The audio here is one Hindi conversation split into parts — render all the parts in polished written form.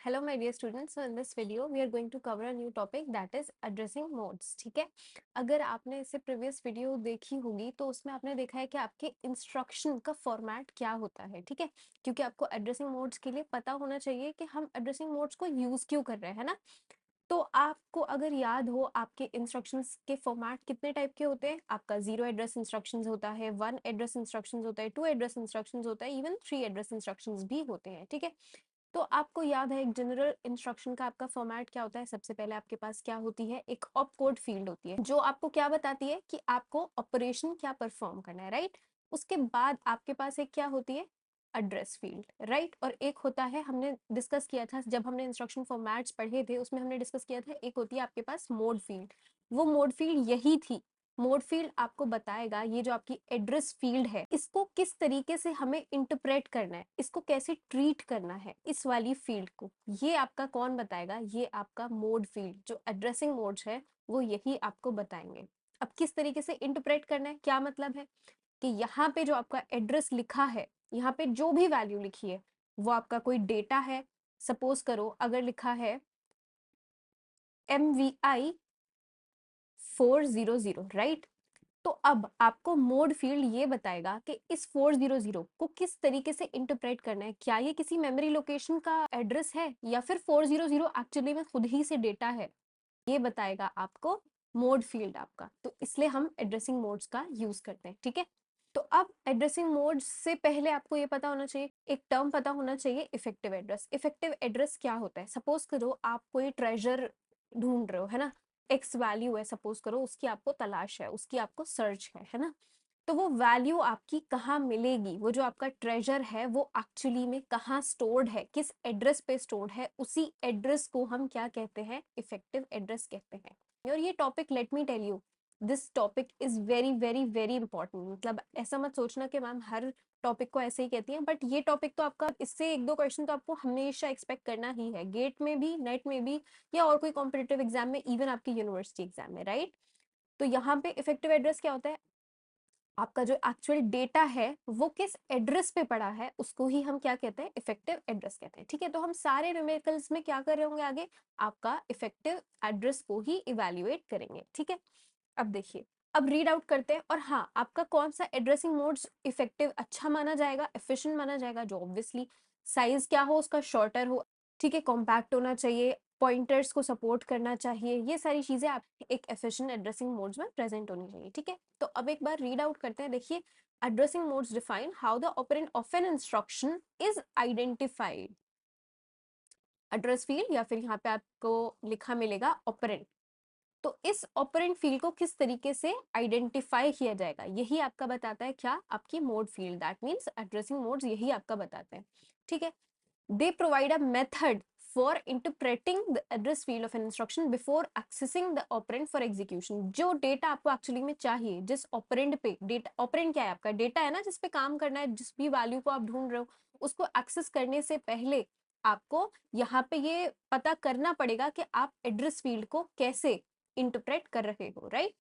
Hello my dear students, so in this video we are going to cover a new topic that is addressing modes. ठीक है, अगर आपने इससे प्रीवियस वीडियो देखी होगी तो उसमें आपने देखा है कि आपके इंस्ट्रक्शन का फॉर्मेट क्या होता है। ठीक है, क्योंकि आपको एड्रेसिंग मोड्स के लिए पता होना चाहिए कि हम एड्रेसिंग मोड्स को यूज क्यों कर रहे हैं, है ना। तो आपको अगर याद हो आपके इंस्ट्रक्शंस के फॉर्मेट कितने टाइप के होते हैं, आपका 0 एड्रेस इंस्ट्रक्शंस होता है, 1 एड्रेस इंस्ट्रक्शंस होता है, 2 एड्रेस इंस्ट्रक्शंस होता है, इवन 3 एड्रेस इंस्ट्रक्शंस भी होते हैं। ठीक है, तो आपको याद है एक जनरल इंस्ट्रक्शन का आपका फॉर्मेट क्या होता है। सबसे पहले आपके पास क्या होती है, एक ऑप कोड फील्ड होती है जो आपको क्या बताती है कि आपको ऑपरेशन क्या परफॉर्म करना है, राइट। उसके बाद आपके पास एक क्या होती है, एड्रेस फील्ड, राइट। और एक होता है, हमने डिस्कस किया था जब हमने इंस्ट्रक्शन फॉर्मेट्स पढ़े थे, उसमें हमने डिस्कस किया था एक होती है आपके पास मोड फील्ड। वो मोड फील्ड यही थी। मोड फील्ड आपको बताएगा ये जो आपकी एड्रेस फील्ड है इसको किस तरीके से हमें इंटरप्रेट करना है, इसको कैसे ट्रीट करना है, इस वाली फील्ड को ये आपका कौन बताएगा, ये आपका मोड फील्ड जो एड्रेसिंग मोड्स है वो यही आपको बताएंगे। अब किस तरीके से इंटरप्रेट करना है, क्या मतलब है कि यहाँ पे जो आपका एड्रेस लिखा है, यहाँ पे जो भी वैल्यू लिखी है वो आपका कोई डेटा है। सपोज करो अगर लिखा है MVI 400, राइट। तो अब आपको मोड फील्ड ये बताएगा कि इस 400 को किस तरीके से इंटरप्रेट करना है, क्या ये किसी मेमोरी लोकेशन का एड्रेस है या फिर 400 एक्चुअली में खुद ही से डेटा है, ये बताएगा आपको मोड फील्ड आपका। तो इसलिए हम एड्रेसिंग मोड्स का यूज करते हैं। ठीक है, तो अब एड्रेसिंग मोड से पहले आपको ये पता होना चाहिए, एक टर्म पता होना चाहिए, इफेक्टिव एड्रेस। इफेक्टिव एड्रेस क्या होता है, सपोज करो आप कोई ट्रेजर ढूंढ रहे हो, है ना। एक्स वैल्यू है, सपोज करो उसकी आपको तलाश है, उसकी आपको सर्च है ना। तो वो वैल्यू आपकी कहाँ मिलेगी, वो जो आपका ट्रेजर है वो एक्चुअली में कहाँ स्टोर्ड है, किस एड्रेस पे स्टोर्ड है, उसी एड्रेस को हम क्या कहते हैं, इफेक्टिव एड्रेस कहते हैं। और ये topic, let me tell you, this topic is very very very important. मतलब ऐसा मत सोचना कि मैम हर टॉपिक को ऐसे ही कहती हैं, बट ये टॉपिक तो आपका, इससे एक दो क्वेश्चन तो आपको हमेशा एक्सपेक्ट करना ही है, गेट में भी, नेट में भी, या और कोई कॉम्पिटिटिव एग्जाम में, इवन आपकी यूनिवर्सिटी एग्जाम में, राइट। तो यहाँ पे इफेक्टिव एड्रेस क्या होता है, आपका जो एक्चुअल डेटा है वो किस एड्रेस पे पड़ा है उसको ही हम क्या कहते हैं, इफेक्टिव एड्रेस कहते हैं। ठीक है, तो हम सारे न्यूमेरिकल्स में क्या कर रहे होंगे आगे, आपका इफेक्टिव एड्रेस को ही इवेल्युएट करेंगे। ठीक है, अब देखिए, अब रीड आउट करते हैं। और हाँ, आपका कौन सा एड्रेसिंग मोड्स इफेक्टिव अच्छा माना जाएगा, एफिशिएंट माना जाएगा, जो ऑब्वियसली साइज क्या हो उसका, शॉर्टर हो, ठीक है, कॉम्पैक्ट होना चाहिए, पॉइंटर्स को सपोर्ट करना चाहिए, ये सारी चीजें आप एक एफिशिएंट एड्रेसिंग मोड्स में प्रेजेंट होनी चाहिए। ठीक है, तो अब एक बार रीड आउट करते हैं। देखिए, addressing modes define how the operand of an instruction is identified. Address field या फिर यहाँ पे आपको लिखा मिलेगा ऑपरेंड, तो इस ऑपरेंड फील्ड को किस तरीके से आइडेंटिफाई किया जाएगा यही आपका बताता है क्या, आपकी mode field, that means addressing modes यही आपका बताते हैं। ठीक है, they provide a method for interpreting the address field of an instruction before accessing the operand for execution। जो डेटा आपको एक्चुअली में चाहिए, जिस ऑपरेंड पे, डेटा ऑपरेंड क्या है, आपका डेटा है ना, जिस पे काम करना है, जिस भी वैल्यू को आप ढूंढ रहे हो, उसको एक्सेस करने से पहले आपको यहाँ पे ये पता करना पड़ेगा कि आप एड्रेस फील्ड को कैसे इंटरप्रेट कर रहे हो, राइट।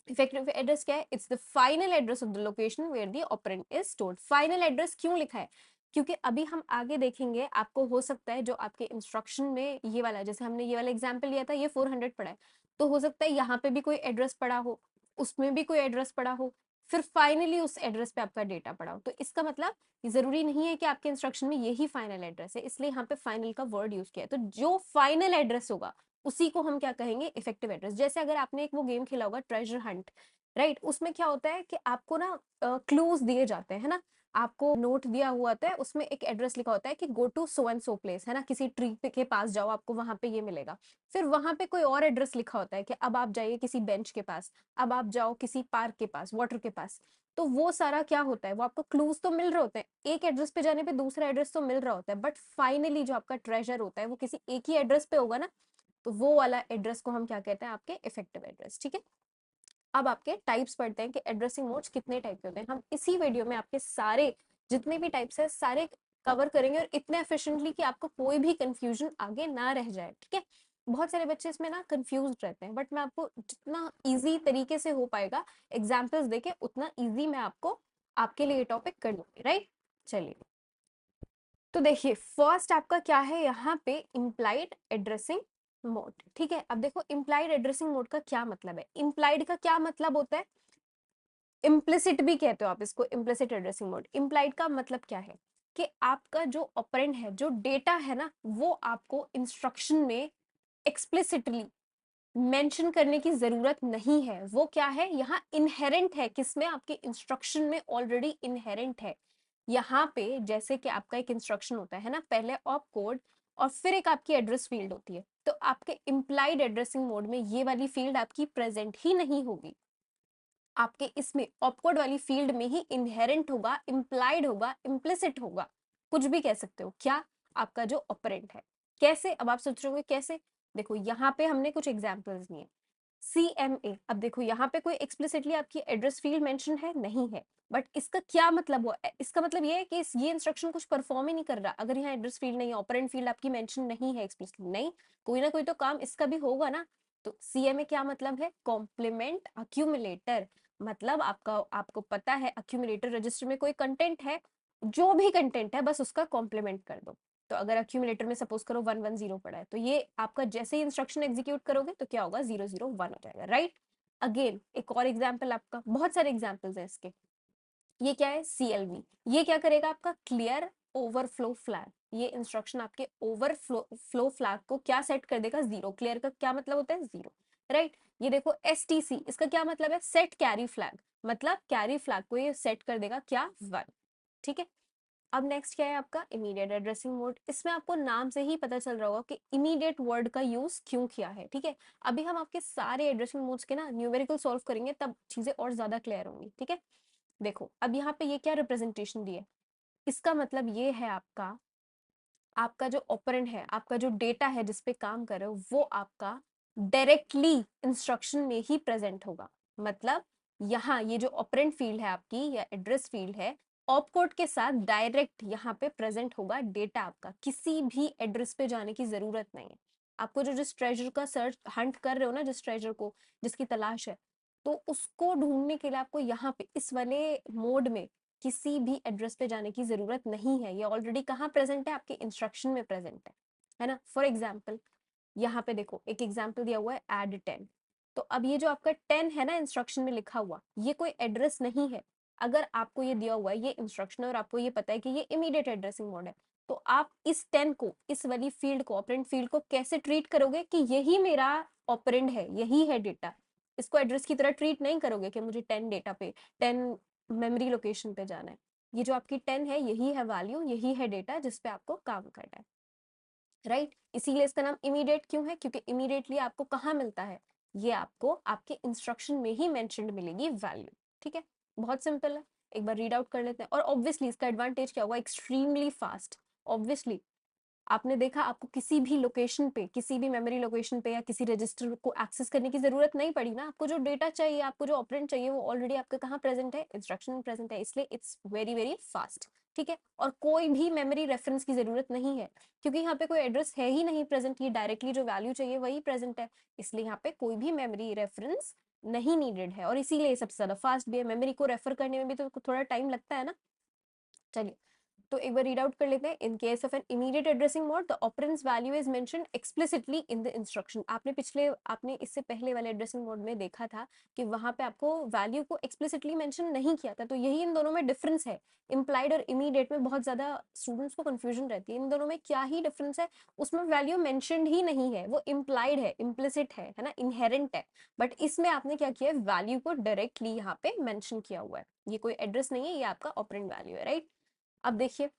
इफेक्टिव एड्रेस क्या है, it's the final address of the location where the operand is stored. Final address क्यों लिखा है, क्योंकि अभी हम आगे देखेंगे, आपको हो सकता है जो आपके इंस्ट्रक्शन में ये वाला, जैसे हमने ये वाला एग्जांपल लिया था, ये 400 पड़ा है, तो हो सकता है यहाँ पे भी कोई एड्रेस पड़ा हो, उसमें भी कोई एड्रेस पड़ा हो, फिर फाइनली उस एड्रेस पे आपका डेटा पड़ा हो। तो इसका मतलब जरूरी नहीं है कि आपके इंस्ट्रक्शन में यही फाइनल एड्रेस है, इसलिए यहाँ पे फाइनल का वर्ड यूज किया है। तो जो फाइनल एड्रेस होगा उसी को हम क्या कहेंगे, इफेक्टिव एड्रेस। जैसे अगर आपने एक वो गेम खेला होगा ट्रेजर हंट, राइट, उसमें क्या होता है कि आपको ना क्लूज दिए जाते हैं, है ना, आपको नोट दिया हुआ होता है, उसमें एक एड्रेस लिखा होता है कि go to so and so place, है ना, किसी ट्री पे के पास जाओ, आपको वहां पे ये मिलेगा। फिर वहां पे कोई और एड्रेस लिखा होता है कि अब आप जाइए किसी बेंच के पास, अब आप जाओ किसी पार्क के पास, वाटर के पास। तो वो सारा क्या होता है, वो आपको क्लूज तो मिल रहे होते हैं, एक एड्रेस पे जाने पे दूसरा एड्रेस तो मिल रहा होता है, बट फाइनली जो आपका ट्रेजर होता है वो किसी एक ही एड्रेस पे होगा ना, तो वो वाला एड्रेस को हम क्या कहते हैं, आपके इफेक्टिव एड्रेस। ठीक है, अब आपके टाइप्स पढ़ते हैं कि एड्रेसिंग मोड्स कितने टाइप के होते हैं। हम इसी वीडियो में आपके सारे जितने भी टाइप्स है सारे कवर करेंगे, और इतने एफिशिएंटली कि आपको कोई भी कंफ्यूजन आगे ना रह जाए। ठीक है, बहुत सारे बच्चे इसमें ना कंफ्यूज रहते हैं, बट मैं आपको जितना इजी तरीके से हो पाएगा एग्जाम्पल्स देके उतना इजी मैं आपको आपके लिए टॉपिक कर दूंगी, राइट। चलिए, तो देखिए फर्स्ट आपका क्या है यहाँ पे इम्प्लाइड एड्रेसिंग मोड। ठीक है, अब देखो इम्प्लाइड एड्रेसिंग मोड का क्या मतलब है। इम्प्लाइड का क्या मतलब होता है, इम्प्लिसिट भी कहते हो आप इसको, इम्प्लिसिट एड्रेसिंग मोड। इम्प्लाइड का मतलब क्या है कि आपका जो ऑपरेंड है, जो डेटा है ना, वो आपको इंस्ट्रक्शन में एक्सप्लिसिटली मेंशन करने की जरूरत नहीं है। वो क्या है, यहाँ इनहेरेंट है, किसमें, आपके इंस्ट्रक्शन में ऑलरेडी इनहेरेंट है। यहाँ पे जैसे कि आपका एक इंस्ट्रक्शन होता है ना, पहले ऑप कोड और फिर एक आपकी एड्रेस फील्ड होती है, तो आपके इम्प्लाइड एड्रेसिंग मोड में ये वाली फील्ड आपकी प्रेजेंट ही नहीं होगी। आपके इसमें ऑपकोड वाली फील्ड में ही इनहेरेंट होगा, इम्प्लाइड होगा, इम्प्लिसिट होगा, कुछ भी कह सकते हो, क्या, आपका जो ऑपरेंट है। कैसे, अब आप सोच रहे होंगे कैसे। देखो यहाँ पे हमने कुछ एग्जांपल्स दिए। CMA, अब देखो यहाँ पे कोई एक्सप्लिसिटली आपकी एड्रेस फील्ड मेंशन है नहीं है, बट इसका क्या मतलब हुआ, इसका मतलब ये है कि ये इंस्ट्रक्शन कुछ परफॉर्म ही नहीं कर रहा अगर यहाँ एड्रेस फील्ड नहीं है, ऑपरेंट फील्ड आपकी मेंशन नहीं है एक्सप्लिसिटली, नहीं, कोई ना कोई तो काम इसका भी होगा ना। तो CMA क्या मतलब है, कॉम्प्लीमेंट अक्यूमुलेटर। मतलब आपका, आपको पता है अक्यूमुलेटर रजिस्टर में कोई कंटेंट है, जो भी कंटेंट है बस उसका कॉम्प्लीमेंट कर दो। तो अगर अक्यूमुलेटर में सपोज करो 110 पड़ा है, तो ये आपका जैसे ही इंस्ट्रक्शन एग्जीक्यूट करोगे तो क्या होगा, 001 हो जाएगा, राइट। अगेन एक और एग्जाम्पल, आपका बहुत सारे एग्जाम्पल्स हैं इसके। ये क्या है, CLV, ये क्या करेगा, आपका क्लियर ओवरफ्लो फ्लैग। ये इंस्ट्रक्शन आपके ओवरफ्लो फ्लो फ्लैग को क्या सेट कर देगा, 0। क्लियर का क्या मतलब होता है, 0, राइट। ये देखो STC, इसका क्या मतलब है, सेट कैरी फ्लैग, मतलब कैरी फ्लैग को ये सेट कर देगा क्या, 1। ठीक है, अब नेक्स्ट क्या है आपका इमीडिएट एड्रेसिंग मोड। इसमें आपको नाम से ही पता चल रहा होगा कि इमीडिएट वर्ड का यूज क्यों किया है। ठीक है, अभी हम आपके सारे एड्रेसिंग मोड्स के ना न्यूमेरिकल सॉल्व करेंगे, तब चीजें और ज्यादा क्लियर होंगी। ठीक है, देखो अब यहाँ पे ये क्या रिप्रेजेंटेशन दी है, इसका मतलब ये है आपका, आपका जो ऑपरेंड है, आपका जो डेटा है जिसपे काम कर रहे हो, वो आपका डायरेक्टली इंस्ट्रक्शन में ही प्रेजेंट होगा। मतलब यहाँ ये जो ऑपरेंड फील्ड है आपकी या एड्रेस फील्ड है, ऑपकोड के साथ डायरेक्ट यहाँ पे प्रेजेंट होगा डेटा आपका, किसी भी एड्रेस पे जाने की जरूरत नहीं है। आपको जो जिस ट्रेजर का सर्च हंट कर रहे हो ना, जिस ट्रेजर को, जिसकी तलाश है, तो उसको ढूंढने के लिए आपको यहाँ पे इस वाले मोड में किसी भी एड्रेस पे जाने की जरूरत नहीं है। ये ऑलरेडी कहाँ प्रेजेंट है, आपके इंस्ट्रक्शन में प्रेजेंट है ना। फॉर एग्जाम्पल यहाँ पे देखो एक एग्जाम्पल दिया हुआ है एड 10। तो अब ये जो आपका 10 है ना इंस्ट्रक्शन में लिखा हुआ, ये कोई एड्रेस नहीं है। अगर आपको ये दिया हुआ है ये इंस्ट्रक्शन और आपको ये पता है कि ये इमीडिएट एड्रेसिंग मोड है, तो आप इस 10 को, इस वाली फील्ड को, ऑपरेंड फील्ड को कैसे ट्रीट करोगे कि यही मेरा ऑपरेंड है, यही है डेटा। इसको एड्रेस की तरह ट्रीट नहीं करोगे कि मुझे 10 डेटा पे, 10 मेमोरी लोकेशन पे जाना है। ये जो आपकी 10 है यही है वैल्यू, यही है डेटा जिसपे आपको काम करना है, राइट। इसीलिए इसका नाम इमीडिएट क्यों है, क्योंकि इमीडिएटली आपको कहाँ मिलता है, ये आपको आपके इंस्ट्रक्शन में ही मेंशन्ड मिलेगी वैल्यू। ठीक है, बहुत सिंपल है, एक बार रीड आउट कर लेते हैं। और ऑब्वियसली इसका एडवांटेज क्या होगा, एक्सट्रीमली फास्ट। ऑब्वियसली आपने देखा, आपको किसी भी लोकेशन पे, किसी भी मेमोरी लोकेशन पे या किसी रजिस्टर को एक्सेस करने की जरूरत नहीं पड़ी ना। आपको जो डेटा चाहिए, आपको जो ऑपरेंड चाहिए, वो ऑलरेडी आपके कहाँ प्रेजेंट है, इंस्ट्रक्शन में प्रेजेंट है, इसलिए इट्स वेरी वेरी फास्ट। ठीक है, और कोई भी मेमोरी रेफरेंस की जरूरत नहीं है, क्योंकि यहाँ पे कोई एड्रेस है ही नहीं प्रेजेंट, ये डायरेक्टली जो वैल्यू चाहिए वही प्रेजेंट है, इसलिए यहाँ पे कोई भी मेमोरी रेफरेंस नहीं नीडेड है, और इसीलिए सबसे ज्यादा फास्ट भी है। मेमोरी को रेफर करने में भी तो थोड़ा टाइम लगता है ना। चलिए, तो एक बार रीड आउट कर लेते हैं। In case of an immediate addressing mode, the operands value is mentioned explicitly in the instruction. आपने इससे पहले वाले एड्रेसिंग मोड में देखा था कि वहां पे आपको वैल्यू को एक्सप्लिसिटली मेंशन नहीं किया था, तो यही इन दोनों में डिफरेंस है। इम्प्लाइड और इमीडिएट में बहुत ज्यादा स्टूडेंट्स को कंफ्यूजन रहती है, इन दोनों में क्या ही डिफरेंस है, उसमें वैल्यू मेंशन्ड ही नहीं है, वो इम्प्लाइड है, इम्प्लिसिट है ना, इनहेरेंट है। बट इसमें आपने क्या किया है, वैल्यू को डायरेक्टली यहाँ पे मेंशन किया हुआ है, ये कोई एड्रेस नहीं है, ये आपका ऑपरेंड वैल्यू है, राइट। अब देखिए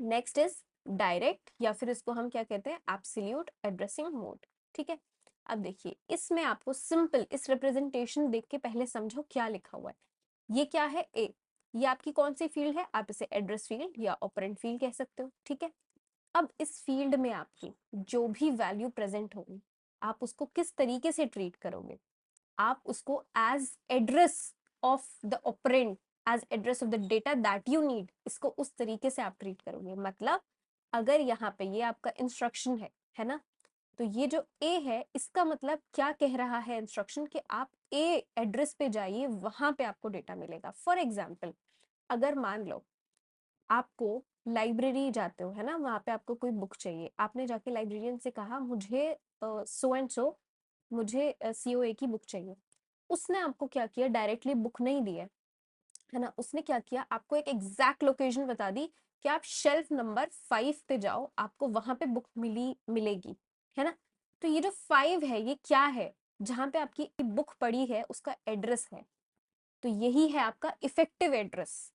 नेक्स्ट इज डायरेक्ट, या फिर इसको हम क्या कहते हैं, एब्सोल्यूट एड्रेसिंग मोड। ठीक है, अब देखिए इसमें आपको सिंपल इस रिप्रेजेंटेशन देख के पहले समझो क्या लिखा हुआ है। ये क्या है, ए, ये आपकी कौन सी फील्ड है, आप इसे एड्रेस फील्ड या ऑपरेंड फील्ड कह सकते हो। ठीक है, अब इस फील्ड में आपकी जो भी वैल्यू प्रेजेंट होगी, आप उसको किस तरीके से ट्रीट करोगे, आप उसको as address of the operand, as address of the data that you need, इसको उस तरीके से आप ट्रीट करोगे। मतलब अगर यहाँ पे ये आपका इंस्ट्रक्शन है ना, तो ये जो ए है, इसका मतलब क्या कह रहा है इंस्ट्रक्शन, कि आप ए एड्रेस पे जाइए, वहां पे आपको डेटा मिलेगा। फॉर एग्जाम्पल, अगर मान लो आपको लाइब्रेरी जाते हो है ना, वहाँ पे आपको कोई बुक चाहिए, आपने जाके लाइब्रेरियन से कहा मुझे सो एंड सो, मुझे सीओए की बुक चाहिए। उसने आपको क्या किया, डायरेक्टली बुक नहीं दी है ना, उसने क्या किया, आपको एक एग्जैक्ट लोकेशन बता दी कि आप शेल्फ नंबर 5 पे जाओ, आपको वहां पे बुक मिलेगी, है ना। तो ये जो 5 है ये क्या है, जहां पे आपकी बुक पड़ी है उसका एड्रेस है। तो यही है आपका इफेक्टिव एड्रेस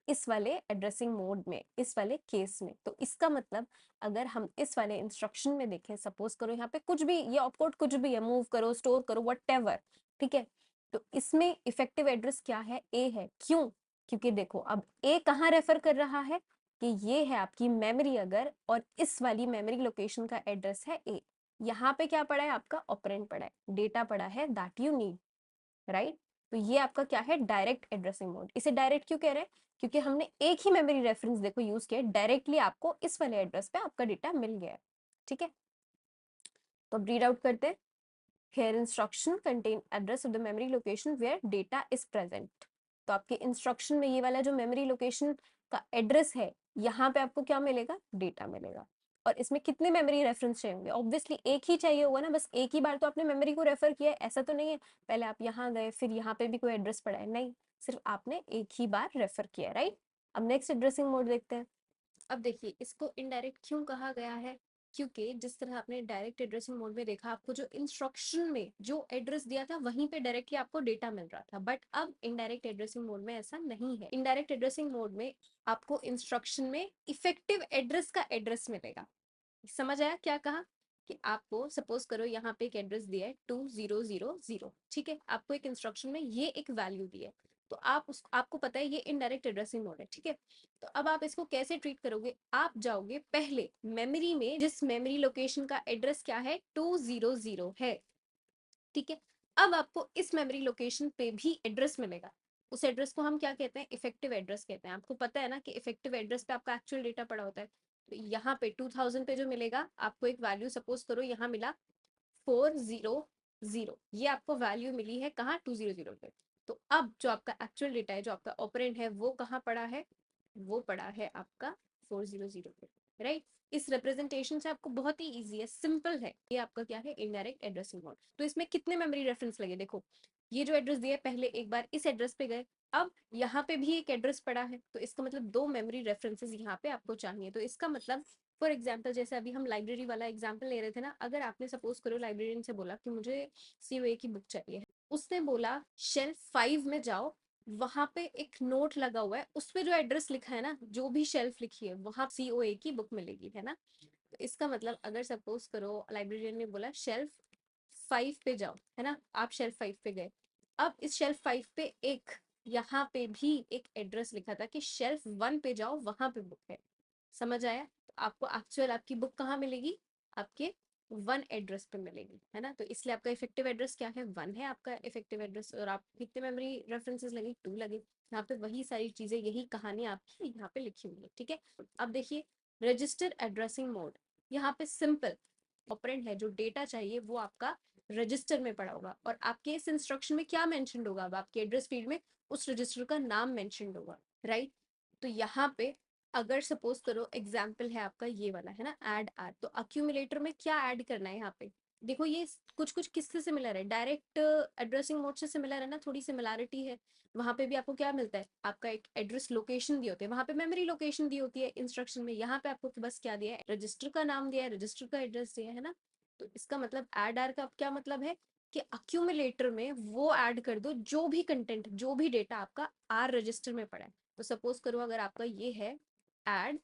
इस वाले एड्रेसिंग मोड में, इस वाले केस में। तो इसका मतलब अगर हम इस वाले इंस्ट्रक्शन में देखें, सपोज करो यहाँ पे कुछ भी, ये ऑपकोड कुछ भी है, मूव करो, स्टोर करो, व्हाटएवर, ठीक है। तो इसमें इफेक्टिव एड्रेस क्या है, ए है। क्यों? क्योंकि देखो अब ए कहाँ रेफर कर रहा है, कि ये है आपकी मेमोरी अगर, और इस वाली मेमोरी लोकेशन का एड्रेस है ए। यहाँ पे क्या पड़ा है, आपका ऑपरेंड पड़ा है, डेटा पड़ा है दैट यू नीड, राइट। तो ये आपका क्या है, डायरेक्ट एड्रेसिंग मोड। इसे डायरेक्ट क्यों कह रहे हैं, क्योंकि हमने एक ही मेमोरी रेफरेंस देखो यूज किया, डायरेक्टली आपको इस वाले एड्रेस पे आपका डेटा मिल गया है, ठीक है। तो अब रीड आउट करते हैं। Here instruction contain address of the memory location where data is present। तो आपके इंस्ट्रक्शन में ये वाला जो मेमोरी लोकेशन का एड्रेस है, यहाँ पे आपको क्या मिलेगा, डेटा मिलेगा। और इसमें कितने मेमोरी रेफरेंस चाहिए, ऑब्वियसली एक ही चाहिए होगा ना, बस एक ही बार तो आपने मेमोरी को रेफर किया है, ऐसा तो नहीं है पहले आप यहाँ गए फिर यहाँ पे भी कोई एड्रेस पड़ा है, नहीं, सिर्फ आपने एक ही बार रेफर किया, राइट। अब नेक्स्ट एड्रेसिंग मोड देखते हैं। अब देखिए इसको इनडायरेक्ट क्यों कहा गया है, क्योंकि जिस तरह आपने डायरेक्ट एड्रेसिंग मोड में देखा, आपको जो इंस्ट्रक्शन में जो एड्रेस दिया था वहीं पे डायरेक्टली आपको डेटा मिल रहा था, बट अब इनडायरेक्ट एड्रेसिंग मोड में ऐसा नहीं है। इनडायरेक्ट एड्रेसिंग मोड में आपको इंस्ट्रक्शन में इफेक्टिव एड्रेस का एड्रेस मिलेगा। समझ आया क्या कहा, कि आपको सपोज करो यहाँ पे एक एड्रेस दिया है 2000, ठीक है, आपको एक इंस्ट्रक्शन में ये एक वैल्यू दी है, तो आपको पता है ये इनडायरेक्ट एड्रेसिंग मोड है, ठीक है। तो अब आप इसको कैसे ट्रीट करोगे, आप जाओगे पहले मेमोरी में, जिस मेमोरी लोकेशन का एड्रेस क्या है 200 है, ठीक है। अब आपको इस मेमोरी लोकेशन पे भी एड्रेस मिलेगा, उस एड्रेस को हम क्या कहते हैं, इफेक्टिव एड्रेस कहते हैं। आपको पता है ना कि इफेक्टिव एड्रेस पे आपका एक्चुअल डेटा पड़ा होता है। तो यहाँ पे 2000 पे जो मिलेगा आपको एक वैल्यू, सपोज करो यहाँ मिला 400, ये आपको वैल्यू मिली है कहाँ, 200 पे। तो अब जो आपका एक्चुअल डेटा है, जो आपका ऑपरेंड है, वो कहाँ पड़ा है, वो पड़ा है आपका 400 पे, राइट। इस रिप्रेजेंटेशन से आपको बहुत ही इजी है, सिंपल है। ये आपका क्या है, इनडायरेक्ट एड्रेसिंग मोड। तो इसमें कितने मेमोरी रेफरेंस लगे, देखो ये जो एड्रेस दिया है, पहले एक बार इस एड्रेस पे गए, अब यहाँ पे भी एक एड्रेस पड़ा है, तो इसका मतलब 2 मेमोरी रेफरेंसेस यहाँ पे आपको चाहिए। तो इसका मतलब फॉर एग्जाम्पल, जैसे अभी हम लाइब्रेरी वाला एग्जाम्पल ले रहे थे ना, अगर आपने सपोज करो लाइब्रेरियन से बोला कि मुझे सीओए की बुक चाहिए, उसने बोला शेल्फ 5 में जाओ, वहां पे एक नोट लगा हुआ है, उस पे जो एड्रेस लिखा है ना, जो भी शेल्फ लिखी है वहां सीओए की बुक मिलेगी, है ना। तो इसका मतलब अगर सपोज करो लाइब्रेरियन ने बोला शेल्फ 5 पे जाओ, है ना, आप शेल्फ 5 पे गए, अब इस शेल्फ 5 पे एक, यहाँ पे भी एक एड्रेस लिखा था कि शेल्फ 1 पे जाओ, वहां पे बुक है। समझ आया, तो आपको एक्चुअल आपकी बुक कहाँ मिलेगी, आपके 1 एड्रेस पे मिलेगी, है ना। तो इसलिए आपका इफेक्टिव एड्रेस क्या है, 1 है आपका इफेक्टिव एड्रेस। और आप कितने मेमोरी रेफरेंसेस लगे, 2 लगे। यहाँ पे वही सारी चीजें, यही कहानी आपकी यहाँ पे लिखी हुई है, ठीक है। अब देखिए रजिस्टर एड्रेसिंग मोड, यहाँ पे सिंपल ऑपरेंड है, जो डेटा चाहिए वो आपका रजिस्टर में पड़ा होगा, और आपके इस इंस्ट्रक्शन में क्या मेंशनड होगा, अब आपके एड्रेस फील्ड में उस रजिस्टर का नाम मेंशनड होगा, राइट। तो यहाँ पे अगर सपोज करो एग्जाम्पल है आपका ये वाला, है ना, ऐड आर, तो अक्यूमुलेटर में क्या ऐड करना है यहाँ पे, देखो ये कुछ कुछ किससे सिमिलर है, डायरेक्ट एड्रेसिंग मोड से सिमिलर है ना, थोड़ी सिमिलैरिटी है। वहां पे भी आपको क्या मिलता है, आपका एक एड्रेस लोकेशन दी होती है, वहां पे मेमोरी लोकेशन दी होती है इंस्ट्रक्शन में, यहाँ पे आपको बस क्या दिया है, रजिस्टर का नाम दिया है, रजिस्टर का एड्रेस दिया है ना। तो इसका मतलब ऐड आर का क्या मतलब है, कि अक्यूमुलेटर में वो ऐड कर दो जो भी कंटेंट, जो भी डेटा आपका आर रजिस्टर में पड़ा है। तो सपोज करो अगर आपका ये है ऐड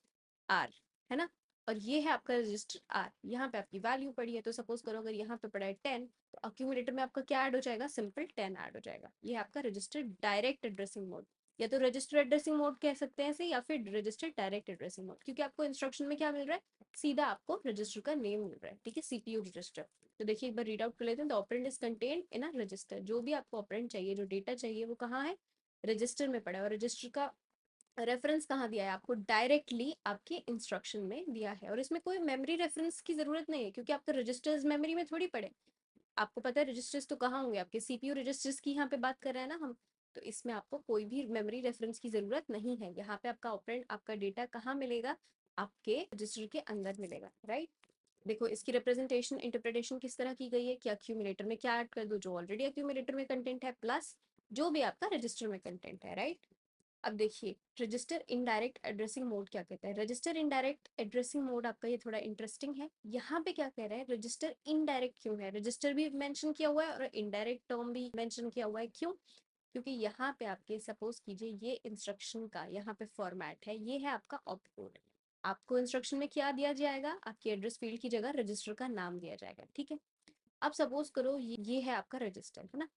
आर, है ना, और ये है आपका रजिस्टर आर, यहाँ पे आपकी वैल्यू पड़ी है, तो सपोज करो अगर यहाँ पे पड़ा है 10, तो अक्यूमुलेटर में आपका क्या ऐड हो जाएगा, सिंपल 10 ऐड हो जाएगा। ये आपका रजिस्टर डायरेक्ट एड्रेसिंग मोड, या तो रजिस्टर एड्रेसिंग मोड कह सकते हैं ऐसे, या फिर रजिस्टर डायरेक्ट एड्रेसिंग मोड, क्योंकि आपको इंस्ट्रक्शन में क्या मिल रहा है, सीधा आपको रजिस्टर का नेम मिल रहा है, ठीक है, सीपीयू रजिस्टर। तो देखिए एक बार रीड आउट कर लेते हैं, the operand is contained in a resistor, जो भी आपको ऑपरेंड चाहिए, जो डेटा चाहिए, वो कहाँ है, रजिस्टर में पड़ा है। और रजिस्टर का रेफरेंस कहाँ दिया है, आपको डायरेक्टली आपके इंस्ट्रक्शन में दिया है, और इसमें कोई मेमोरी रेफरेंस की जरूरत नहीं है, क्योंकि आपका रजिस्टर्स मेमोरी में थोड़ी पड़े। आपको पता है रजिस्टर्स तो कहाँ होंगे, आपके सीपीयू रजिस्टर्स की यहाँ पे बात कर रहे हैं ना हम। तो इसमें आपको कोई भी मेमोरी रेफरेंस की जरूरत नहीं है। यहाँ पे आपका ऑपरेंड, आपका डेटा कहाँ मिलेगा, आपके रजिस्टर के अंदर मिलेगा, राइट। देखो इसकी रिप्रेजेंटेशन इंटरप्रिटेशन किस तरह की गई है कि अक्यूमुलेटर में क्या ऐड कर दो, जो ऑलरेडी अक्यूमुलेटर में कंटेंट है प्लस जो भी आपका रजिस्टर में कंटेंट है, राइट। अब देखिए रजिस्टर इनडायरेक्ट एड्रेसिंग मोड क्या कहता है। रजिस्टर इनडायरेक्ट एड्रेसिंग मोड आपका ये थोड़ा इंटरेस्टिंग है। यहाँ पे क्या कह रहा है, रजिस्टर इनडायरेक्ट क्यों है, रजिस्टर भी मेंशन किया हुआ है और इनडायरेक्ट टर्म भी मेंशन किया हुआ है, क्यों? क्योंकि यहाँ पे आपके सपोज कीजिए ये इंस्ट्रक्शन का यहाँ पे फॉर्मेट है, ये है आपका ऑपकोड। आपको इंस्ट्रक्शन में क्या दिया जाएगा, आपके एड्रेस फील्ड की जगह रजिस्टर का नाम दिया जाएगा, ठीक है। अब सपोज करो ये है आपका रजिस्टर, है ना,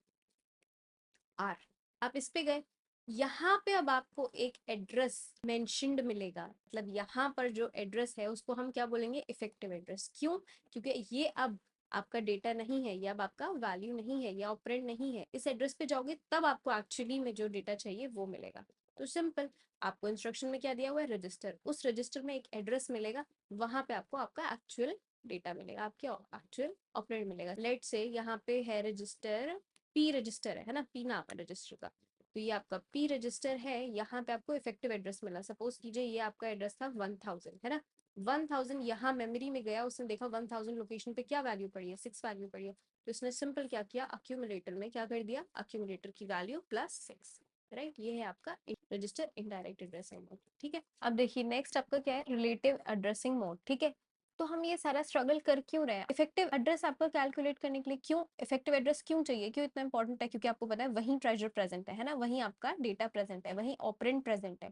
आर। आप इस पे गए, यहाँ पे अब आपको एक एड्रेस मेंशनड मिलेगा, मतलब यहाँ पर जो एड्रेस है उसको हम क्या बोलेंगे, इफेक्टिव एड्रेस। क्यों? क्योंकि ये अब आपका डेटा नहीं है, ये अब आपका वैल्यू नहीं है, या ऑपरेंड नहीं है। इस एड्रेस पे जाओगे तब आपको एक्चुअली में जो डेटा चाहिए वो मिलेगा। तो सिंपल, आपको इंस्ट्रक्शन में क्या दिया हुआ है, रजिस्टर, उस रजिस्टर में एक एड्रेस मिलेगा, वहां पे आपको आपका एक्चुअल डेटा मिलेगा, आपके एक्चुअल ऑपरेंड मिलेगा। लेट से यहाँ पे है रजिस्टर पी, रजिस्टर है ना, पी नाम है रजिस्टर का, तो ये आपका पी रजिस्टर है। यहाँ पे आपको इफेक्टिव एड्रेस मिला, सपोज कीजिए ये आपका एड्रेस था 1000, है ना। 1000 यहाँ मेमोरी में गया, उसने देखा 1000 लोकेशन पे क्या वैल्यू पड़ी है, 6 वैल्यू पड़ी है, तो इसने सिंपल क्या किया, अक्यूमुलेटर में क्या कर दिया, अक्यूमुलेटर की वैल्यू प्लस 6, राइट। ये है आपका रजिस्टर इनडायरेक्ट एड्रेसिंग मोड, ठीक है। अब देखिए नेक्स्ट आपका क्या है, रिलेटिव एड्रेसिंग मोड, ठीक है। तो हम ये सारा स्ट्रगल कर क्यों रहे हैं, इफेक्टिव एड्रेस आपका कैलकुलेट करने के लिए। क्यों इफेक्टिव एड्रेस क्यों चाहिए, क्यों इतना इंपॉर्टेंट है, क्योंकि आपको पता है वहीं ट्रेजर प्रेजेंट है ना, वहीं आपका डेटा प्रेजेंट है, वहीं ऑपरेंड प्रेजेंट है।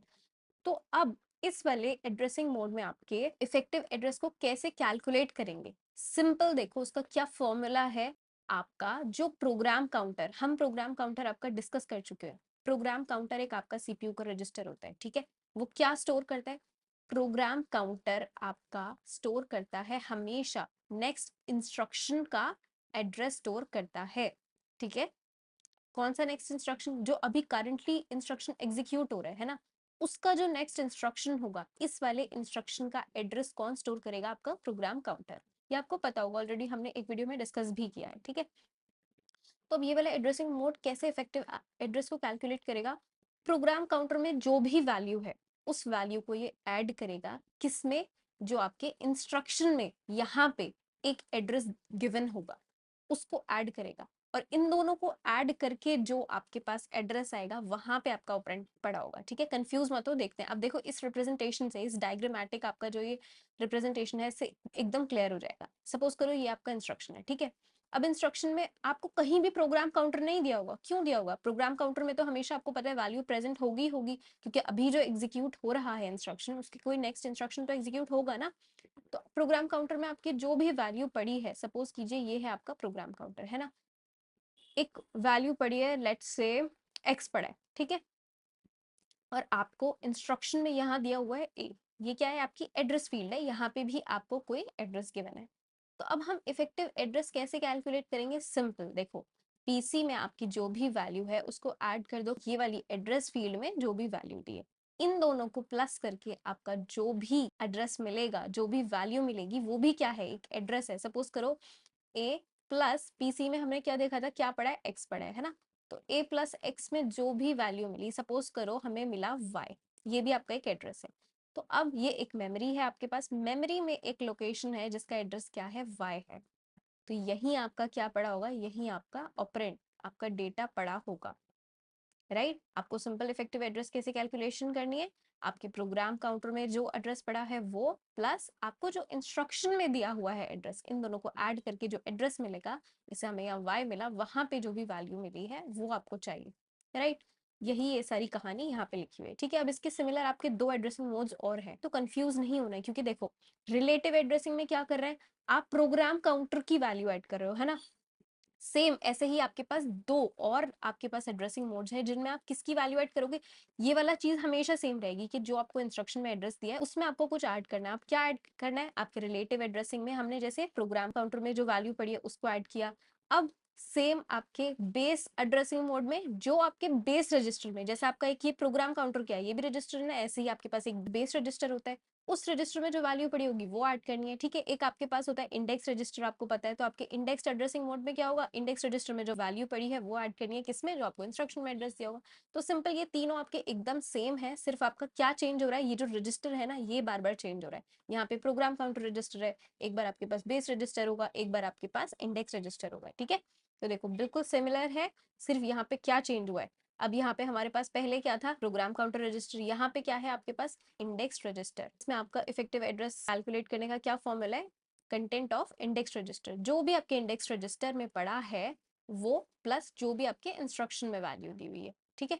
तो अब इस वाले एड्रेसिंग मोड में आपके इफेक्टिव एड्रेस को कैसे कैलकुलेट करेंगे, सिंपल देखो उसका क्या फॉर्मूला है। आपका जो प्रोग्राम काउंटर, हम प्रोग्राम काउंटर आपका डिस्कस कर चुके हैं। प्रोग्राम काउंटर एक आपका सीपीयू का रजिस्टर होता है, ठीक है। वो क्या स्टोर करता है, प्रोग्राम काउंटर आपका स्टोर करता है हमेशा नेक्स्ट इंस्ट्रक्शन का एड्रेस स्टोर करता है, ठीक है। कौन सा नेक्स्ट इंस्ट्रक्शन, जो अभी करंटली इंस्ट्रक्शन एग्जीक्यूट हो रहा है ना, उसका जो नेक्स्ट इंस्ट्रक्शन होगा, इस वाले इंस्ट्रक्शन का एड्रेस कौन स्टोर करेगा, आपका प्रोग्राम काउंटर। ये आपको पता होगा, ऑलरेडी हमने एक वीडियो में डिस्कस भी किया है, ठीक है। तो अब ये वाला एड्रेसिंग मोड कैसे इफेक्टिव एड्रेस को कैलकुलेट करेगा, प्रोग्राम काउंटर में जो भी वैल्यू है उस वैल्यू को ये ऐड करेगा किसमें, जो आपके इंस्ट्रक्शन में यहाँ पे एक एड्रेस गिवन होगा उसको ऐड करेगा, और इन दोनों को ऐड करके जो आपके पास एड्रेस आएगा वहां पे आपका ऑपरेंड पड़ा होगा, ठीक है। कंफ्यूज मत हो, देखते हैं। अब देखो इस रिप्रेजेंटेशन से, इस डायग्रामेटिक आपका जो ये रिप्रेजेंटेशन है इससे एकदम क्लियर हो जाएगा। सपोज करो ये आपका इंस्ट्रक्शन है, ठीक है। अब इंस्ट्रक्शन में आपको कहीं भी प्रोग्राम काउंटर नहीं दिया होगा, क्यों दिया होगा, प्रोग्राम काउंटर में तो हमेशा आपको पता है वैल्यू प्रेजेंट होगी होगी, क्योंकि अभी जो एग्जीक्यूट हो रहा है इंस्ट्रक्शन, उसकी कोई नेक्स्ट इंस्ट्रक्शन तो एग्जीक्यूट होगा ना। तो प्रोग्राम काउंटर में आपकी जो भी वैल्यू पड़ी है, सपोज कीजिए ये है आपका प्रोग्राम काउंटर, है ना, एक वैल्यू पड़ी है, लेट्स से एक्स पड़ा है, ठीक है। और आपको इंस्ट्रक्शन में यहाँ दिया हुआ है ए, ये क्या है, आपकी एड्रेस फील्ड है, यहाँ पे भी आपको कोई एड्रेस गिवन है। तो अब हम इफेक्टिव एड्रेस कैसे कैलकुलेट करेंगे, सिंपल देखो, पीसी में आपकी जो भी वैल्यू है उसको ऐड कर दो ये वाली एड्रेस फील्ड में जो भी वैल्यू दी है, इन दोनों को प्लस करके आपका जो भी एड्रेस मिलेगा, जो भी वैल्यू मिलेगी वो भी क्या है, एक एड्रेस है। सपोज करो ए प्लस पीसी में हमने क्या देखा था, क्या पड़ा है, एक्स पड़ा है ना। तो ए प्लस एक्स में जो भी वैल्यू मिली, सपोज करो हमें मिला वाई, ये भी आपका एक एड्रेस है। तो अब ये एक मेमोरी है आपके पास, मेमोरी में एक लोकेशन है जिसका एड्रेस क्या है, वाई है। तो यही आपका क्या पड़ा होगा, यही आपका ऑपरेंड, आपका डेटा पड़ा होगा, राइट। आपको सिंपल इफेक्टिव एड्रेस कैसे कैलकुलेशन करनी है, आपके प्रोग्राम काउंटर में जो एड्रेस पड़ा है वो प्लस आपको जो इंस्ट्रक्शन में दिया हुआ है एड्रेस, इन दोनों को ऐड करके जो एड्रेस मिलेगा, जैसे हमें यहाँ y मिला, वहां पे जो भी वैल्यू मिली है वो आपको चाहिए, राइट। यही ये सारी कहानी यहाँ पे लिखी हुई है, ठीक है। अब इसके सिमिलर आपके दो एड्रेसिंग मोड्स और हैं, तो कंफ्यूज नहीं होना है, क्योंकि देखो रिलेटिव एड्रेसिंग में क्या कर रहे हैं, आप प्रोग्राम काउंटर की वैल्यू ऐड कर रहे हो, है ना। सेम ऐसे ही आपके पास दो और आपके पास एड्रेसिंग मोड्स है जिनमें आप किसकी वैल्यू ऐड करोगे, ये वाला चीज हमेशा सेम रहेगी कि जो आपको इंस्ट्रक्शन में एड्रेस दिया है उसमें आपको कुछ ऐड करना है। आप क्या ऐड करना है, आपके रिलेटिव एड्रेसिंग में हमने जैसे प्रोग्राम काउंटर में जो वैल्यू पड़ी है उसको ऐड किया। अब सेम आपके बेस एड्रेसिंग मोड में जो आपके बेस रजिस्टर में, जैसे आपका एक ये प्रोग्राम काउंटर क्या है, ये भी रजिस्टर है ना, ऐसे ही आपके पास एक बेस रजिस्टर होता है, उस रजिस्टर में जो वैल्यू पड़ी होगी वो ऐड करनी है, ठीक है। एक आपके पास होता है इंडेक्स रजिस्टर, आपको पता है, तो आपके इंडेक्स एड्रेसिंग मोड में क्या होगा, इंडेक्स रजिस्टर में जो वैल्यू पड़ी है वो ऐड करनी है, किसमें, जो आपको इंस्ट्रक्शन में एड्रेस दिया होगा। तो सिंपल, ये तीनों आपके एकदम सेम है, सिर्फ आपका क्या चेंज हो रहा है, ये जो रजिस्टर है ना ये बार बार चेंज हो रहा है। यहाँ पे प्रोग्राम काउंटर रजिस्टर है, एक बार आपके पास बेस रजिस्टर होगा, एक बार आपके पास इंडेक्स रजिस्टर होगा, ठीक है। तो देखो बिल्कुल सिमिलर है, सिर्फ यहाँ पे क्या चेंज हुआ है। अब यहाँ पे हमारे पास पहले क्या था, प्रोग्राम काउंटर रजिस्टर, यहाँ पे क्या है आपके पास, इंडेक्स रजिस्टर। इसमें आपका इफेक्टिव एड्रेस कैलकुलेट करने का क्या फॉर्मूला है, कंटेंट ऑफ इंडेक्स रजिस्टर, जो भी आपके इंडेक्स रजिस्टर में पड़ा है वो प्लस जो भी आपके इंस्ट्रक्शन में वैल्यू दी हुई है, ठीक है।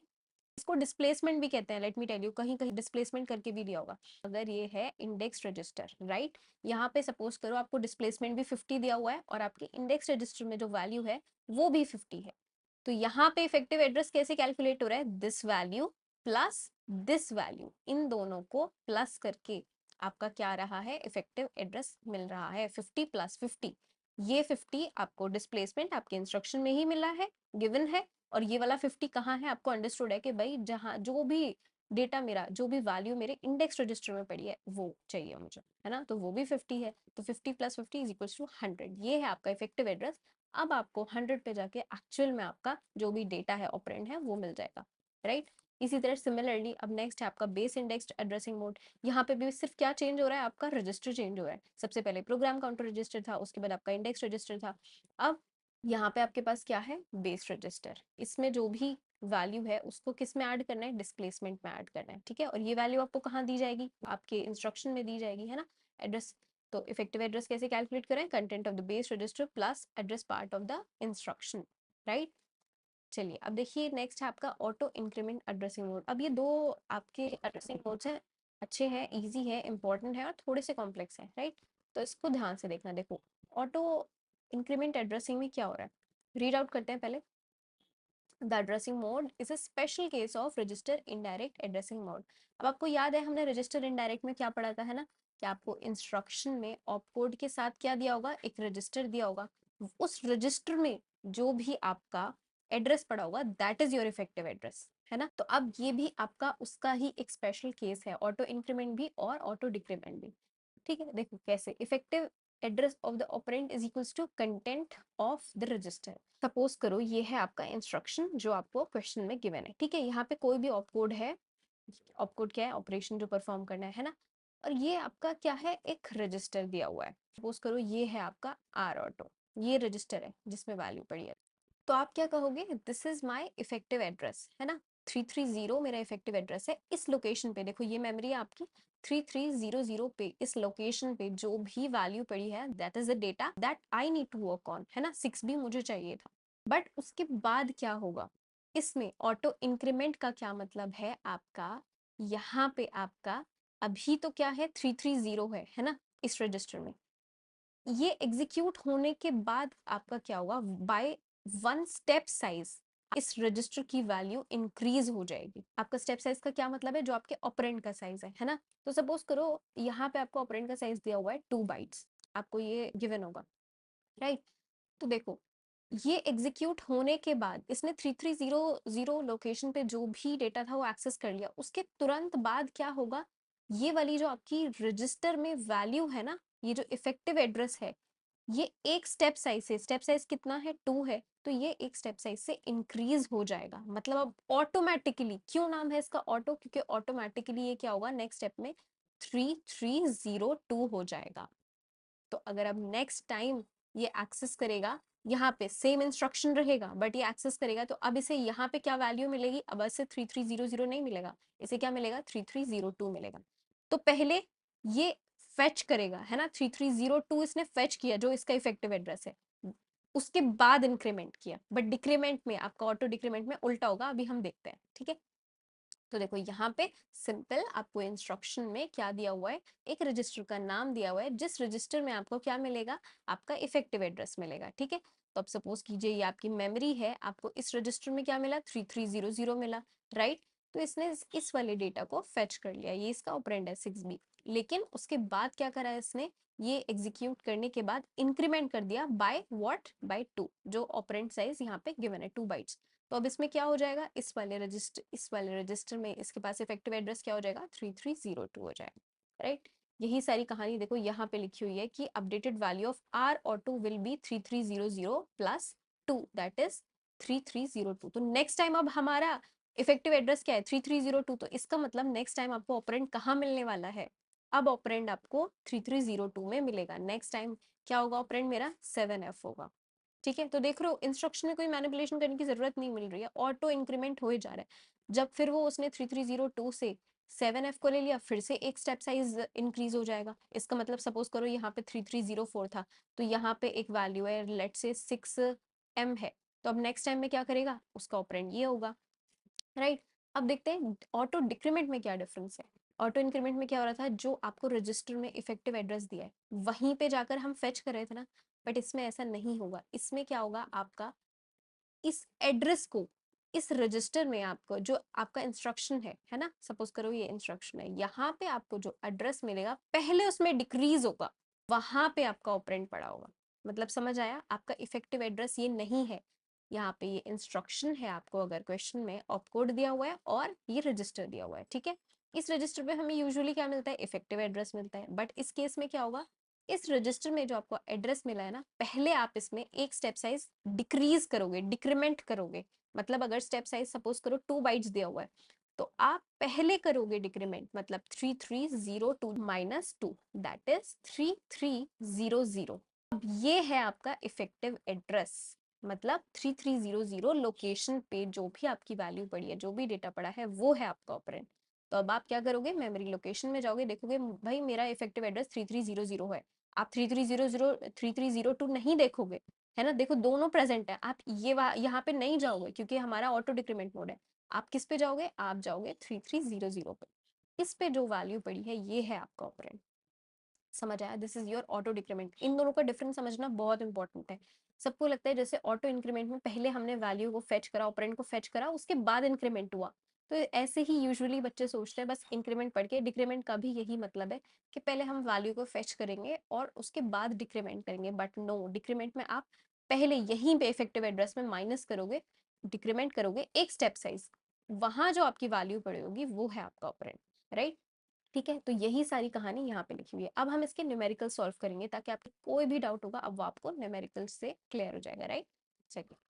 इसको डिस्प्लेसमेंट भी कहते हैं, लेट मी टेल यू, कहीं कहीं डिस्प्लेसमेंट करके भी दिया होगा। अगर ये है इंडेक्स रजिस्टर, राइट, यहाँ पे सपोज करो आपको डिस्प्लेसमेंट भी 50 दिया हुआ है और आपके इंडेक्स रजिस्टर में जो वैल्यू है वो भी 50 है, तो यहाँ पे इफेक्टिव एड्रेस कैसे कैलकुलेट हो रहा है, this value plus this value, इन दोनों को प्लस करके आपका क्या रहा है, इफेक्टिव एड्रेस मिल रहा है 50 प्लस 50। ये 50 आपको डिस्प्लेसमेंट आपके इंस्ट्रक्शन में ही मिला है, गिवन है, और ये वाला 50 कहाँ है, आपको अंडरस्टूड है कि भाई जहाँ जो भी डेटा मेरा, जो भी वैल्यू मेरे इंडेक्स रजिस्टर में पड़ी है वो चाहिए मुझे, है ना, तो वो भी 50 है, तो 50 प्लस 50 इज इक्वल टू 100। ये है आपका इफेक्टिव एड्रेस। अब आपको 100 पे जाके एक्चुअल में आपका जो भी डेटा है, ऑपरेंड है, वो मिल जाएगा, राइट। इसी तरह सिमिलरली अब नेक्स्ट है आपका बेस इंडेक्स्ड एड्रेसिंग मोड। यहाँ पे भी सिर्फ क्या चेंज हो रहा है, आपका रजिस्टर चेंज हो रहा है। सबसे पहले प्रोग्राम काउंटर रजिस्टर था, उसके बाद आपका इंडेक्स रजिस्टर था। अब यहाँ पे आपके पास क्या है, बेस रजिस्टर। इसमें जो भी वैल्यू है उसको किस में ऐड करना है, डिस्प्लेसमेंट में ऐड करना है, ठीक है। और ये वैल्यू आपको कहाँ दी जाएगी, आपके इंस्ट्रक्शन में दी जाएगी, है ना, एड्रेस। तो इफेक्टिव एड्रेस कैसे कैलकुलेट करें, content of the base register plus address part of the instruction, right. चलिए अब देखिए नेक्स्ट है आपका ऑटो इंक्रीमेंट एड्रेसिंग मोड। अब ये दो आपके एड्रेसिंग मोड्स हैं, अच्छे हैं, इजी है, इंपॉर्टेंट है और थोड़े से कॉम्प्लेक्स है, राइट। तो इसको ध्यान से देखना। देखो ऑटो इंक्रीमेंट एड्रेसिंग में क्या हो रहा है, रीड आउट करते हैं पहले। The addressing mode is a special case of register indirect addressing mode. अब आपको याद है हमने रजिस्टर इनडायरेक्ट में क्या पढ़ा था, है ना, कि आपको इंस्ट्रक्शन में ऑपकोड के साथ क्या दिया होगा, एक रजिस्टर दिया होगा, उस रजिस्टर में जो भी आपका एड्रेस पड़ा होगा that is your effective address, है ना। तो अब ये भी आपका उसका ही एक स्पेशल केस है, ऑटो इंक्रीमेंट भी और ऑटो डिक्रीमेंट भी, ठीक है। देखो कैसे, effective address of the operand is equals to content of the register. Suppose करो ये है आपका इंस्ट्रक्शन जो आपको क्वेश्चन में गिवन है, ठीक है। यहाँ पे कोई भी ऑपकोड है, ऑपकोड क्या है, ऑपरेशन जो परफॉर्म करना है ना। और ये आपका क्या है, एक रजिस्टर दिया हुआ है। सपोज करो ये है आपका आर ऑटो, ये रजिस्टर है जिसमें वैल्यू पड़ी है। तो आप क्या कहोगे, this is my effective address, है ना, 330 मेरा इफेक्टिव एड्रेस है। इस लोकेशन पे देखो, ये मेमोरी है आपकी, 3300 पे, इस लोकेशन पे जो भी वैल्यू पड़ी है that is the data that I need to work on, है ना, 6 भी मुझे चाहिए था। बट उसके बाद क्या होगा, इसमें ऑटो इंक्रीमेंट का क्या मतलब है आपका, यहाँ पे आपका अभी तो क्या है, 330 है ना, इस रजिस्टर में। ये एग्जीक्यूट होने के बाद आपका क्या होगा, बाय 1 स्टेप साइज इस रजिस्टर की वैल्यू इंक्रीज हो जाएगी। आपका स्टेप साइज का क्या मतलब है, जो आपके ऑपरेंड का साइज है ना। तो सपोज करो यहाँ पे आपको ऑपरेंड का साइज दिया हुआ है 2 बाइट्स, आपको ये गिवन होगा, राइट। तो देखो ये एग्जीक्यूट होने के बाद इसने 3300 लोकेशन पे जो भी डेटा था वो एक्सेस कर लिया, उसके तुरंत बाद क्या होगा, ये वाली जो आपकी रजिस्टर में वैल्यू है ना, ये जो इफेक्टिव एड्रेस है, ये एक स्टेप साइज से, स्टेप साइज कितना है, 2 है, तो ये एक स्टेप साइज से इंक्रीज हो जाएगा। मतलब अब ऑटोमेटिकली, क्यों नाम है इसका ऑटो, क्योंकि ऑटोमेटिकली ये क्या होगा, नेक्स्ट स्टेप में 3302 हो जाएगा। तो अगर अब नेक्स्ट टाइम ये एक्सेस करेगा, यहाँ पे सेम इंस्ट्रक्शन रहेगा बट ये एक्सेस करेगा, तो अब इसे यहाँ पे क्या वैल्यू मिलेगी, अब इसे 3300 नहीं मिलेगा, इसे क्या मिलेगा, 3302 मिलेगा। तो पहले ये फेच करेगा, है ना, 3302 इसने फेच किया जो इसका इफेक्टिव एड्रेस है, उसके बाद इंक्रीमेंट किया। बट डिक्रीमेंट में आपका ऑटो डिक्रीमेंट में उल्टा होगा, अभी हम देखते हैं, ठीक है। तो देखो यहाँ पे सिंपल आपको इंस्ट्रक्शन में क्या दिया हुआ है, एक रजिस्टर का नाम दिया हुआ है, जिस रजिस्टर में आपको क्या मिलेगा, आपका इफेक्टिव एड्रेस मिलेगा, ठीक है। तो अब सपोज कीजिए ये आपकी मेमोरी है, आपको इस रजिस्टर में क्या मिला, 3300 मिला, राइट। तो इसने इस वाले डेटा को फेच कर लिया, ये इसका ऑपरेंड है 6B। लेकिन उसके बाद क्या करा है इसने, ये एग्जीक्यूट करने के बाद इंक्रीमेंट कर दिया बाय व्हाट, बाय 2, जो ऑपरेंड साइज यहाँ पे गिवन है 2 बाइट्स। तो अब इसमें क्या हो जाएगा, इस वाले रजिस्टर में इसके पास इफेक्टिव एड्रेस क्या हो जाएगा, 3302 हो जाएगा, राइट। यही सारी कहानी देखो यहाँ पे लिखी हुई है कि updated value of R auto will be 3300 plus 2 that is 3302। तो नेक्स्ट टाइम अब हमारा इफेक्टिव एड्रेस क्या है 3302, तो इसका मतलब नेक्स्ट टाइम आपको ऑपरेंड कहाँ मिलने वाला है, अब ऑपरेंड आपको 3302 में मिलेगा। नेक्स्ट टाइम क्या होगा ऑपरेंड मेरा 7F होगा। ठीक है, तो देख रहे हो इंस्ट्रक्शन में कोई मैनिपुलेशन करने की जरूरत नहीं मिल रही है, ऑटो इंक्रीमेंट हो ही जा रहा है। जब फिर वो उसने 3302 से 7F को ले लिया, फिर से एक स्टेप साइज इंक्रीज हो जाएगा। इसका मतलब सपोज करो यहाँ पे 3304 था, तो यहाँ पे एक वैल्यू है लेट से 6M है, तो अब नेक्स्ट टाइम में क्या करेगा, उसका ऑपरेंड ये होगा, राइट। अब देखते हैं ऑटो डिक्रीमेंट में क्या डिफरेंस है। ऑटो इंक्रीमेंट में क्या हो रहा था, जो आपको रजिस्टर में इफेक्टिव एड्रेस दिया है वहीं पे जाकर हम फेच कर रहे थे ना, बट इसमें ऐसा नहीं होगा। इसमें क्या होगा, आपका इस एड्रेस को इस रजिस्टर में आपको जो आपका इंस्ट्रक्शन है ना, सपोज करो ये इंस्ट्रक्शन है, यहाँ पे आपको जो एड्रेस मिलेगा पहले उसमें डिक्रीज होगा, वहां पे आपका ऑपरेंड पड़ा होगा। मतलब समझ आया, आपका इफेक्टिव एड्रेस ये नहीं है, यहाँ पे ये इंस्ट्रक्शन है। आपको अगर क्वेश्चन में ऑप कोड दिया हुआ है और ये रजिस्टर दिया हुआ है, ठीक है, इस रजिस्टर पे हमें यूजुअली क्या मिलता है, इफेक्टिव एड्रेस मिलता है। बट इस केस में क्या होगा, इस रजिस्टर में जो आपको एड्रेस मिला है ना, पहले आप इसमें एक स्टेप साइज डिक्रीज करोगे, डिक्रीमेंट करोगे। मतलब अगर स्टेप साइज सपोज करो 2 बाइट्स दिया हुआ है, तो आप पहले करोगे डिक्रीमेंट, मतलब 3302 माइनस 2 दैट इज 3300। अब ये है आपका इफेक्टिव एड्रेस, मतलब 3300 लोकेशन पे जो भी आपकी वैल्यू पड़ी है, जो भी डेटा पड़ा है, वो है आपका ऑपरेंड। तो अब आप क्या करोगे, मेमोरी लोकेशन में जाओगे, देखोगे भाई मेरा इफेक्टिव एड्रेस 3300 है, आप 3300 3302 नहीं देखोगे, है ना। देखो दोनों प्रेजेंट है, आप ये यहाँ पे नहीं जाओगे क्योंकि हमारा ऑटो डिक्रीमेंट मोड है। आप किस पे जाओगे, आप जाओगे 3300 पे, इस पे जो वैल्यू पड़ी है ये है आपका ऑपरेंड। समझ आया, this is your auto decrement. इन दोनों का डिफरेंस समझना बहुत इंपॉर्टेंट है। सबको लगता है जैसे ऑटो इंक्रीमेंट में पहले हमने वैल्यू को फेच करा, ऑपरेंड को फेच करा, उसके बाद इंक्रीमेंट हुआ। तो ऐसे ही यूजुअली बच्चे सोचते हैं, बस इंक्रीमेंट पढ़ के। डिक्रीमेंट का भी यही मतलब है कि पहले हम वैल्यू को फेच करेंगे और उसके बाद डिक्रीमेंट करेंगे, बट नो, डिक्रीमेंट में आप पहले यहीं पे इफेक्टिव एड्रेस में माइनस करोगे, डिक्रीमेंट करोगे एक स्टेप साइज, वहां जो आपकी वैल्यू पड़ी होगी वो है आपका ऑपरेंड, राइट। ठीक है, तो यही सारी कहानी यहाँ पे लिखी हुई है। अब हम इसके न्यूमेरिकल सॉल्व करेंगे ताकि आपको कोई भी डाउट होगा अब वो आपको न्यूमेरिकल से क्लियर हो जाएगा, राइट। चलिए।